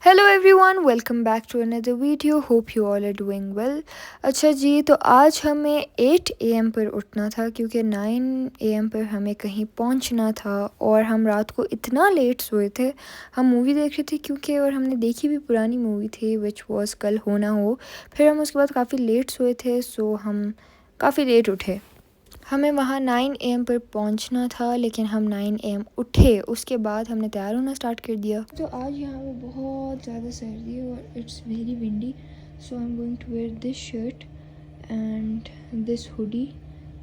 Hello everyone, welcome back to another video. Hope you all are doing well. अच्छा जी, तो आज हमें 8 AM पर उठना था क्योंकि 9 AM पर हमें कहीं पहुंचना था। और हम रात को इतना लेट सोए थे, हम मूवी देख रहे थे क्योंकि, और हमने देखी भी पुरानी मूवी थी विच वाज कल हो ना हो। फिर हम उसके बाद काफ़ी लेट सोए थे, सो हम काफ़ी लेट उठे। हमें वहाँ 9 AM पर पहुँचना था, लेकिन हम 9 AM उठे। उसके बाद हमने तैयार होना स्टार्ट कर दिया। तो आज यहाँ पे बहुत ज़्यादा सर्दी है और it's very windy, so I am going to wear this shirt and this hoodie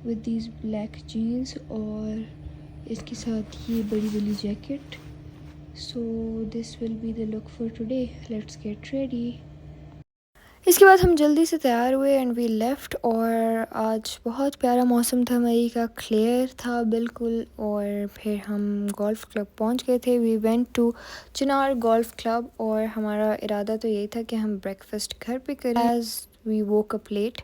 with these black jeans, और इसके साथ ये बड़ी बड़ी jacket. So this will be the look for today. Let's get ready. इसके बाद हम जल्दी से तैयार हुए एंड वी लेफ़्ट। और आज बहुत प्यारा मौसम था, मई का, क्लियर था बिल्कुल। और फिर हम गोल्फ़ क्लब पहुंच गए थे। We went to Chinar golf club, और हमारा इरादा तो यही था कि हम ब्रेकफास्ट घर पे करें as we woke up late.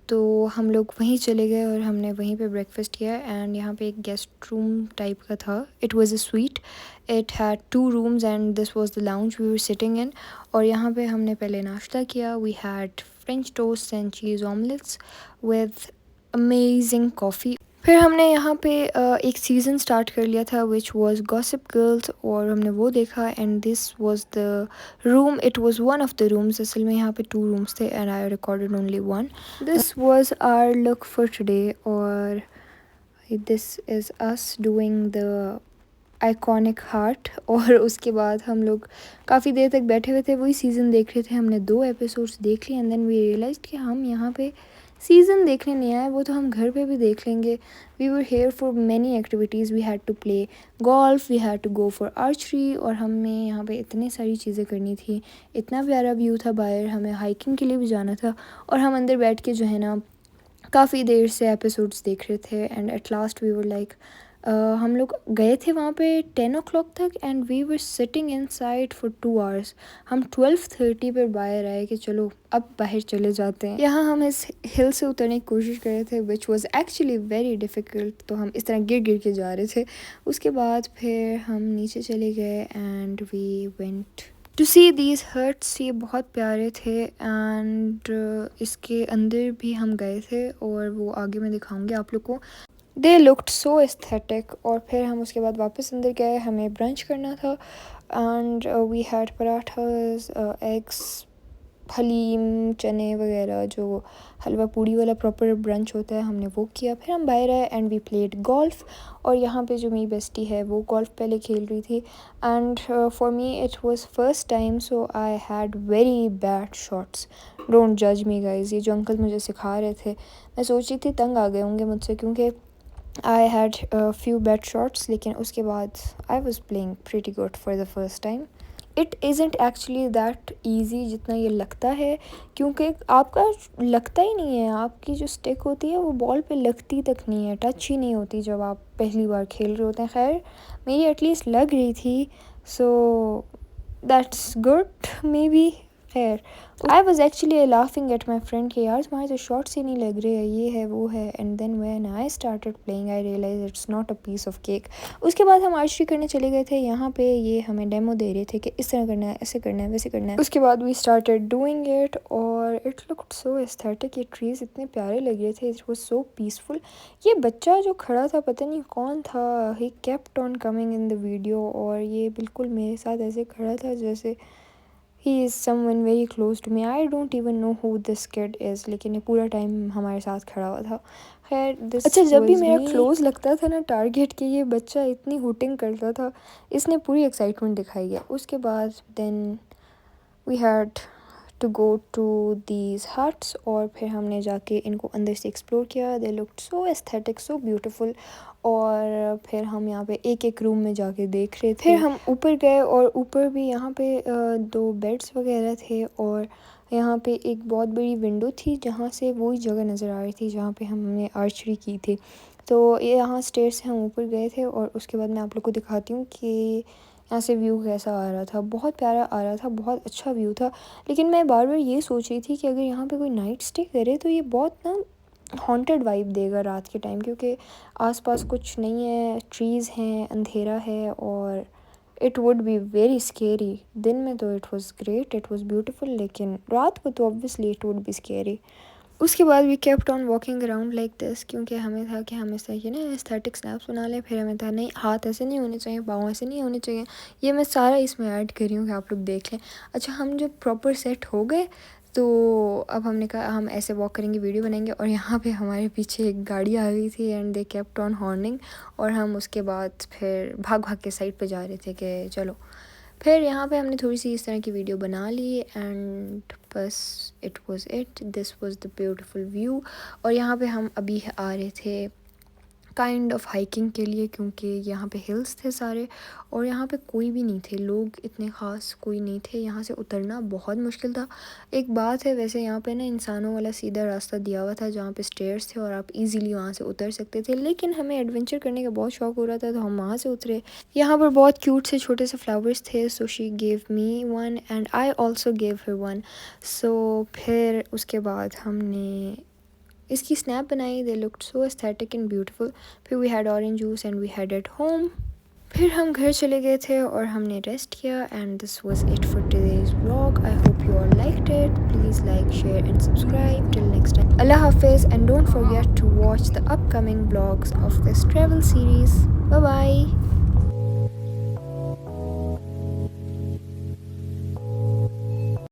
तो हम लोग वहीं चले गए और हमने वहीं पे ब्रेकफास्ट किया। एंड यहाँ पे एक गेस्ट रूम टाइप का था। It was a suite, it had 2 rooms and this was the lounge we were sitting in. और यहाँ पे हमने पहले नाश्ता किया। We had French toast and cheese omelettes with amazing coffee. फिर हमने यहाँ पे एक सीज़न स्टार्ट कर लिया था विच वाज गॉसिप गर्ल्स, और हमने वो देखा। And this was the room, it was one of the rooms. असल में यहाँ पे 2 रूम्स थे and I recorded only one. This was our look for today, और this is us doing the iconic heart. और उसके बाद हम लोग काफ़ी देर तक बैठे हुए थे, वही सीज़न देख रहे थे। हमने 2 एपिसोड्स देख लिए एंड देन वी रियलाइज्ड कि हम यहाँ पे सीज़न देखने नहीं आए, वो तो हम घर पे भी देख लेंगे। We were here for many activities. We had to play golf, we had to go for archery, और हमें यहाँ पे इतनी सारी चीज़ें करनी थी। इतना प्यारा व्यू था बाहर, हमें हाइकिंग के लिए भी जाना था। और हम अंदर बैठ के जो है ना काफ़ी देर से एपिसोड्स देख रहे थे। And at last we were like, हम लोग गए थे वहाँ पे 10 o'clock तक and we were sitting inside for 2 hours। हम 12:30 पर बाहर आए कि चलो अब बाहर चले जाते हैं। यहाँ हम इस हिल से उतरने की कोशिश कर रहे थे which was actually very difficult. तो हम इस तरह गिर गिर के जा रहे थे। उसके बाद फिर हम नीचे चले गए and we went to see these hearts. ये बहुत प्यारे थे एंड इसके अंदर भी हम गए थे, और वो आगे मैं दिखाऊंगी आप लोग को। दे लुक्ड सो एस्थेटिक। और फिर हम उसके बाद वापस अंदर गए, हमें ब्रंच करना था। And we had parathas, eggs, haleem, चने वगैरह, जो हलवा पूड़ी वाला प्रॉपर ब्रंच होता है, हमने वो किया। फिर हम बाहर आए एंड वी प्लेड गोल्फ़। और यहाँ पे जो मेरी बेस्टी है वो गोल्फ़ पहले खेल रही थी। And for me it was first time, so I had very bad shots. Don't जज मी गाइज। ये जो अंकल मुझे सिखा रहे थे, मैं सोच रही थी तंग आ गए होंगे मुझसे, क्योंकि I had few bad shots. लेकिन उसके बाद I was playing pretty good for the first time. It isn't actually that easy जितना ये लगता है, क्योंकि आपका लगता ही नहीं है। आपकी जो स्टिक होती है वो बॉल पे लगती तक नहीं है, टच ही नहीं होती जब आप पहली बार खेल रहे होते हैं। खैर मेरी एटलीस्ट लग रही थी, so that's good maybe. खैर I was actually laughing at my friend कि यार तुम्हारे तो शॉर्ट्स ही नहीं लग रहे हैं, ये है वो है। And then when I started playing I realize it's not a piece of cake. उसके बाद हम आर्चरी करने चले गए थे। यहाँ पे ये हमें डेमो दे रहे थे कि इस तरह करना है, ऐसे करना है, वैसे करना है। उसके बाद वी स्टार्टेड डूइंग इट और इट लुक्ड सो एस्थेटिक। ये ट्रीज़ इतने प्यारे लग रहे थे, इट वॉज सो पीसफुल। ये बच्चा जो खड़ा था पता नहीं कौन था, he kept on coming in the video, और ये बिल्कुल मेरे साथ ऐसे खड़ा था जैसे he is someone very close to me. I don't even know who this kid is, लेकिन ये पूरा टाइम हमारे साथ खड़ा हुआ था। खैर दिस अच्छा, जब भी मेरा क्लोज लगता था ना टारगेट के, ये बच्चा इतनी हुटिंग करता था, इसने पूरी एक्साइटमेंट दिखाई है। उसके बाद then we had to go to these huts, और फिर हमने जाके इनको अंदर से एक्सप्लोर किया। They looked so aesthetic, so beautiful. और फिर हम यहाँ पे एक एक रूम में जाके देख रहे थे। फिर हम ऊपर गए, और ऊपर भी यहाँ पे 2 बेड्स वगैरह थे, और यहाँ पे एक बहुत बड़ी विंडो थी जहाँ से वही जगह नज़र आ रही थी जहाँ पे हमने आर्चरी की थी। तो ये यहाँ स्टेयर से हम ऊपर गए थे, और उसके बाद मैं आप लोग को दिखाती हूँ कि यहाँ से व्यू कैसा आ रहा था। बहुत प्यारा आ रहा था, बहुत अच्छा व्यू था। लेकिन मैं बार बार ये सोच रही थी कि अगर यहाँ पे कोई नाइट स्टे करे तो ये बहुत ना हॉन्टेड वाइब देगा रात के टाइम, क्योंकि आसपास कुछ नहीं है, ट्रीज़ हैं, अंधेरा है और it would be very scary. दिन में तो it was great, it was beautiful, लेकिन रात को तो obviously it would be scary. उसके बाद we kept on walking around like this, क्योंकि हमें था कि हम इस तरह के ना एस्थेटिक स्नैप्स बना लें। फिर हमें था नहीं, हाथ ऐसे नहीं होने चाहिए, पाँव ऐसे नहीं होने चाहिए। ये मैं सारा इसमें ऐड कर रही हूँ कि आप लोग देख लें। अच्छा, हम जब प्रॉपर सेट हो गए तो अब हमने कहा हम ऐसे वॉक करेंगे, वीडियो बनाएंगे। और यहाँ पे हमारे पीछे एक गाड़ी आ गई थी and they kept on horning. और हम उसके बाद फिर भाग भाग के साइड पे जा रहे थे कि चलो। फिर यहाँ पे हमने थोड़ी सी इस तरह की वीडियो बना ली एंड बस it was it, this was the beautiful view. और यहाँ पे हम अभी आ रहे थे काइंड ऑफ हाइकिंग के लिए, क्योंकि यहाँ पे हिल्स थे सारे और यहाँ पे कोई भी नहीं थे, लोग इतने ख़ास कोई नहीं थे। यहाँ से उतरना बहुत मुश्किल था। एक बात है, वैसे यहाँ पे ना इंसानों वाला सीधा रास्ता दिया हुआ था जहाँ पे स्टेयर्स थे और आप इजीली वहाँ से उतर सकते थे, लेकिन हमें एडवेंचर करने का बहुत शौक हो रहा था तो हम वहाँ से उतरे। यहाँ पर बहुत क्यूट से छोटे से फ्लावर्स थे, so she gave me one and I also gave her one. So फिर उसके बाद हमने इसकी स्नैप बनाई, they looked so aesthetic and beautiful. फिर we had orange juice and we had at home. फिर हम घर चले गए थे और हमने रेस्ट किया and this was it for today's vlog. I hope you all liked it. Please like, share and subscribe. Till next time, अल्लाह हाफिज़ and don't forget to watch the upcoming vlogs of this travel series. Bye bye.